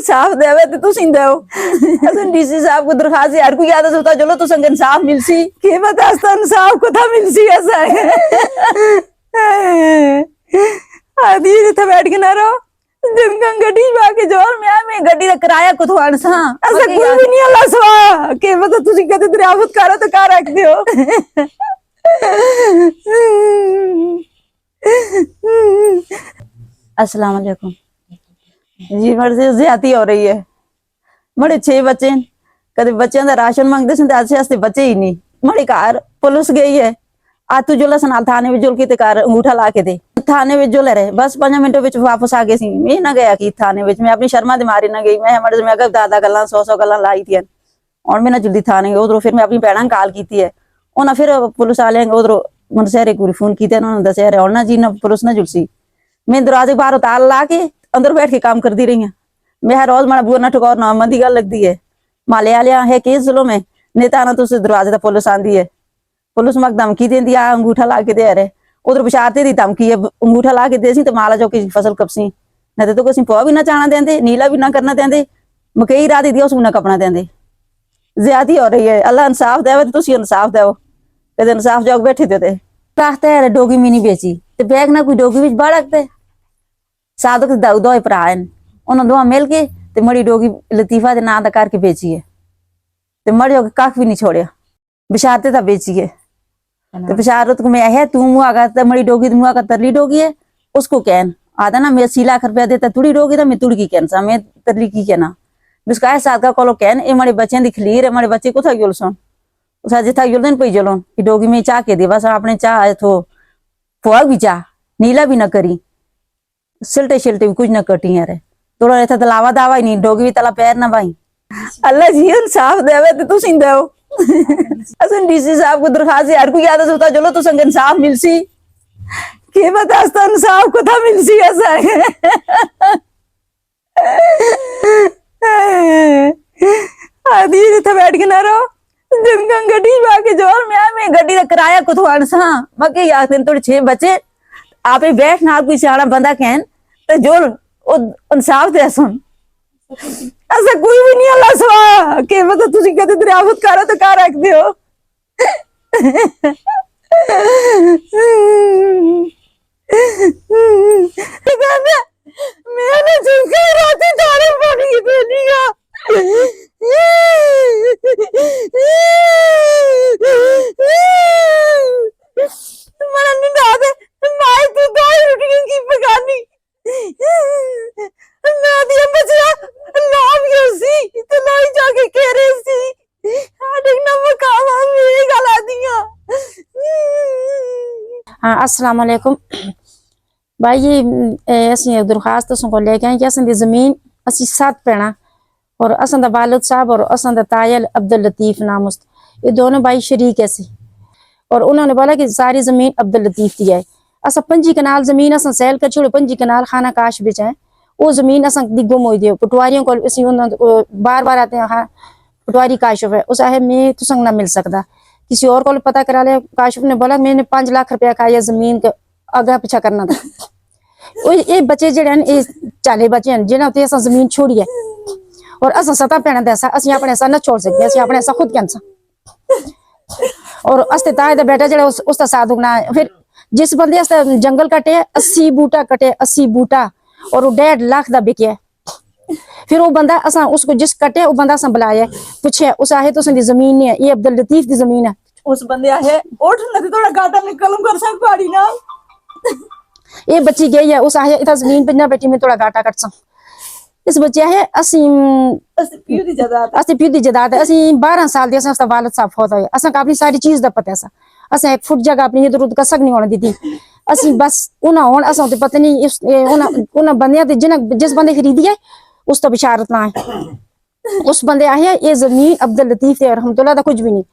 इंसाफ देवे तो तुम दो असन डीसी साहब को दरखास्त यार को याद होता चलो तो संग इंसाफ मिलसी के बता इंसाफ को था मिलसी ऐसा आदि थे बैठ के ना रहो जिनका गड्डी बाके जोर मैं गड्डी का किराया को थवान सा ऐसा कोई भी नहीं अल्लाह सवा के बता तुसी कदे दरियाफत करो तो का रख दियो अस्सलाम वालेकुम जी मेरे ज्यादती हो रही है बड़े 6 बच्चे कदे बच्चों का राशन मांगते सन ऐसे ऐसे बच्चे ही नहीं मड़ी कार पुलिस गई है आ तू जुला सनाल थाने में जुल के कार अंगूठा ला के दे थाने में जुल रहे बस 5 मिनटों में वापस आ गए सी मैं ना गया कि थाने में मैं अपनी शर्मा दी मारी ना गई मैं हमारे मैं दादा गल्ला 100 गल्ला लाई थी और मैं ना जल्दी थाने उधरों फिर मैं अपनी भैन कॉल की है उन्हें फिर पुलिस वाले उधरों मनशहरे को फोन किया उन्होंने दसिया रहा ना जी ना पुलिस ना जुलसी मैं दरवाजे बाहर ताल ला के अंदर बैठ के काम करती रही हूँ मैं रोज मारा बुआ ना ठुकाओ ना मंदी गल लगती है माले आलिया है केस जिलों में नेता ना तो दरवाजे तक पुलिस आंदी है पुलिस मक धमकी देंदी आ अंगूठा ला के दे रहे उधर बिचारते दी धमकी है अंगूठा ला के दे सी तो माला जो की फसल कपसी न तो किसी पौ भी ना चाना देंदे नीला भी ना करना देंदे मकई रात दी उसको ना कपना देंदे ज्यादा हो रही है अल्लाह इंसाफ देवे तो इंसाफ देव कदे इंसाफ जोग बैठे थे राखते है डोगी मिनी बेची तो बैग ना कोई डोगी बिच बाढ़ रखते साधक दो भरा है उन्होंने दोवां मिल के ते मड़ी डोगी लतीफा के नां दा करके बेची है ते मड़ी कख भी नहीं छोड़िया बिशारते था बेची है तो बिशारत को मैं है तू मुआ का मड़ी डोगी मुआ का तरली डोगी है उसको कहन आधा ना मैं 80 लाख रुपया देता तुड़ी डोगी था मैं तुड़ी की कहन सा मैं तरली की कहना बिस्का साथ का कोलो कहन ए मड़े बच्चे दी खलीर है मड़े बच्चे को था गिल सुन उसा जिथा गिल दिन पई जलोन कि डोगी में चाह के दे बस अपने चाह थो फुआग भी चाह नीला भी ना करी सिलटे शिलटे भी कुछ ना कटी है रे थोड़ा ऐसा तलावा दावा ही नहीं डोगी भी तला पैर ना भाई अल्लाह जी इंसाफ देवे तो तुसी देओ असन डीसी साहब को दरखास्त यार को याद होता चलो तो संग इंसाफ मिलसी के बता इंसाफ को था मिलसी ऐसा आदि थे बैठ के ना रहो जिनका गड्डी बाके जोर मैं गड्डी का किराया को थवान सा मके याद दिन थोड़े 6 बच्चे आप बैठ ना कोई सियाना बंदा कहन तो जोर इंसाफ दे सुन ऐसा कोई भी नहीं अल्लाह सवा के मतलब तुसी कदे दरियाफत करो तो का रख दियो मैंने झुके राती तारे पानी की पहनीगा मरा नहीं दादे माई तू दो रोटियां की पकानी ना दिया बचरा नाम योसी तो लाई जाके कह रही सी आडे ना मकावा मेरी गला दिया हाँ अस्सलाम वालेकुम भाई ये असं दरखास्त को लेके आए कि असं दी जमीन असी 7 पैना और असं दा वालिद साहब और असं दा तायल अब्दुल लतीफ नामुस्त ये दोनों भाई शरीक है सी और उन्होंने बोला कि सारी जमीन अब्दुल लतीफ दी है असा 5 कनाल जमीन असा सैल कर छोड़े 5 कनाल खाना काश बिच है वो जमीन असा दी गुम हो दियो पटवारियों को इसी बार बार आते हैं हाँ पटवारी काशिफ है उस है मैं तो संग ना मिल सकता किसी और को पता करा ले काशिफ ने बोला मैंने 5 लाख रुपया का यह जमीन का आगे पीछा करना था ये बच्चे जड़े ये 40 बच्चे हैं जिन्हें होते असा जमीन छोड़ी है और असा 7 पैना दसा असि अपने ऐसा न छोड़ सकते असि अपने ऐसा खुद कैंसा और अस्ते ताए दा बेटा जड़ा उसका साथ उगना फिर जिस बंदे जंगल कटे 80 बूटा कटे 80 बूटा और 1.5 लाख दा बिके फिर वो बंदा असा उसको जिस कटे वो बंदा असा बुलाया पूछे उस आहे तो उसकी जमीन नहीं है ये अब्दुल लतीफ दी जमीन है उस बंदे आहे उठ न थोड़ा गाटा निकलूं कर सक पाड़ी ना ये बच्ची गई है उस आहे इतना जमीन पे ना बेटी में थोड़ा गाटा कट सा इस बच्चे है असी प्यू दी जदाद असी 12 साल दे असा वालिद साहब फौत होए असा अपनी सारी चीज दा पता है असा 1 फुट जगह अपनी इधर उधर कसक नहीं होने दी असी बस उन्हें होन असा तो पता नहीं उन्हें बंदे जिस बंदे खरीदी है उस तो बिशारत ना है उस बंदे आए ये जमीन अब्दुल लतीफ है रहमतुल्लाह दा कुछ भी नहीं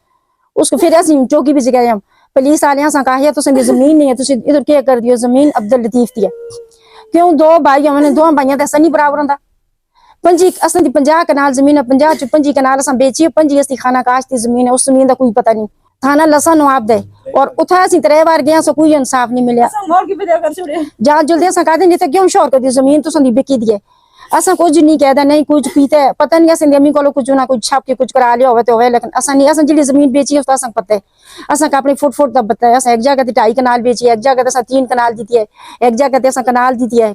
उसको फिर असी चौकी भी जगह पुलिस वाले असा कहा तुम जमीन नहीं है तुम इधर क्या कर दियो जमीन अब्दुल लतीफ दी है क्यों 2 भाई मैंने 2 भाइयों का ऐसा नहीं बराबर होंगे 50 कनाल जमीन है 50 कनाल असा बेची 5 असली खाना काश की जमीन है उस जमीन का कोई पता नहीं थाना लसा नवाब दे और उठा 3 बार गया सो कोई इंसाफ नहीं मिले जहाँ जुलदे असा कहते नहीं क्यों शोर कर दी जमीन तो संदी बिकी दी है असा कुछ नहीं कहता, नहीं कुछ पीता है, पता नहीं असें अम्मी को कुछ ना कुछ छाप के कुछ करा लिया होवे तो होवे, लेकिन असा नहीं, असा जी जमीन बेची है तो असा पता है, असा अपनी फुट फुट तब पता है। असा एक जगह 2.5 कनाल बेची है, एक जगह असा 3 कनाल दी है, एक जगह असा कनाल दी है,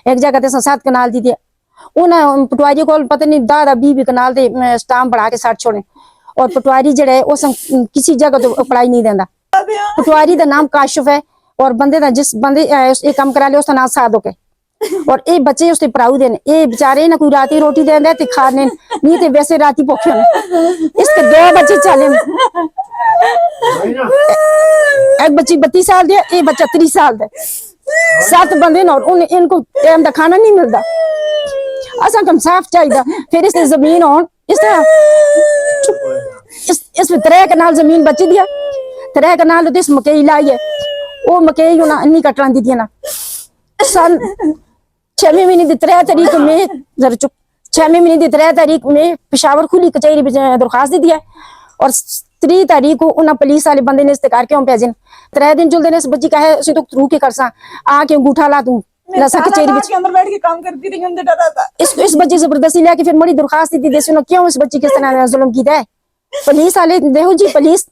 एक जगह असा 7 कनाल दी है। उन्हें पटवारी को पता नहीं 10-20 कनाल दे स्टाम्प बढ़ा के साथ छोड़े, और पटवारी जड़ा है उस किसी जगह तो पढ़ाई नहीं देता। पटवारी का नाम काशिफ है, और बंदे का जिस बंदे ये काम करा लिया उसका नाम सादुक है, और ये बच्चे उससे पढ़ाऊ देने, ये बेचारे ना कोई राती रोटी दे दे खाने नहीं तो वैसे राती भूखे होने। इसके 2 बच्चे चले, एक बच्ची 32 साल दे, एक बच्चा 30 साल दे, 7 बंदे ना, और इनको टाइम का खाना नहीं मिलता। असा कम साफ चाहिए। फिर इसने जमीन और इसमें 3 कनाल जमीन बची दिया, 3 कनाल इस मकई लाई है, वो मकई अन्नी कटना दी थी ना। सन 6वें महीने की 3 तारीख में, जरा चुप, 6वें महीने की 3 तारीख में पेशावर खुली कचहरी में दरखास्त दी दिया, और 3 तारीख को उन्हें पुलिस वाले बंदे ने इस्तेकार क्यों भेजन। 3 दिन चलते ने इस बच्ची कहे उसे तो थ्रू के करसा आ के अंगूठा ला तू रसा कचहरी के अंदर बैठ के काम करती रही, उनसे डरा था। इस बच्ची जबरदस्ती लेके फिर बड़ी दरखास्त दी थी, क्यों इस बच्ची किस तरह जुल्म किया है। पुलिस वाले देखो जी, पुलिस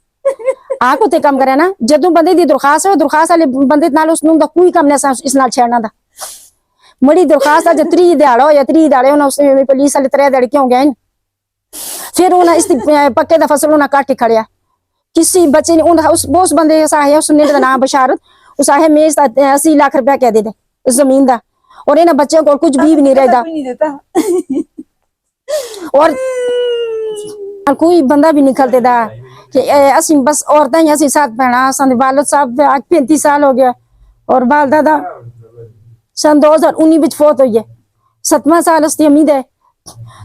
आको ते काम करे ना, जदों बंदे दी दरखास्त है, दरखास्त वाले बंदे नाल उसनू दा कोई काम नहीं इस नाल छेड़ना दा। मड़ी दरखास्त अज 3 दिहाड़ा होया, 3 दिहाड़े उन्हें उसने पुलिस वाले 3 दिहाड़े क्यों गए। फिर उन्हें इस पक्के दा फसल उन्हें काट के खड़िया, किसी बच्चे ने उस बंदे है उसने दा नाम बशारत, उस आहे मेज 80 लाख रुपया कह दे जमीन दा, और इन्हें बच्चों को कुछ भी नहीं रहता, और कोई बंदा भी निकलते दा कि असि बस औरतें ही असि 7 भैणा, असां वालिद साहब आज 35 साल हो गया, और वाल दादा सन 2019 विच फोत हुई है, 7वां साल उसकी उम्मीद है।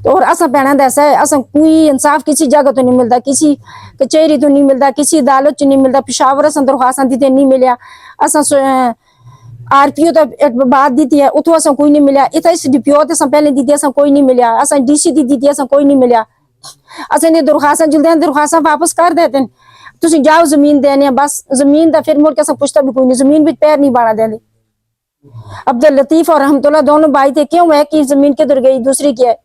तो और असा भैणा ऐसा है, असा कोई इंसाफ किसी जगह तो नहीं मिलता, किसी कचहरी तो नहीं मिलता, किसी अदालत च नहीं मिलता। पेशावर असा दरखास्त दी ते नहीं मिलिया, असा RPO तो बात दी थी है, उतो असा कोई नहीं मिलिया। इतना इस DPO ते असा पहले दी थी, असा कोई नहीं मिलिया। असा DC दी थी, असा कोई नहीं मिलिया। असा ने दरखास्त जल्दी दरखास्त वापस कर देते हैं, तुम जाओ जमीन देने, बस जमीन का फिर मुड़ के असा पुछता भी कोई नहीं, जमीन भी पैर नहीं बाड़ा देंगे। अब्दुल लतीफ और रहमतुल्लाह दोनों भाई थे, क्यों है कि जमीन किधर गई दूसरी की है।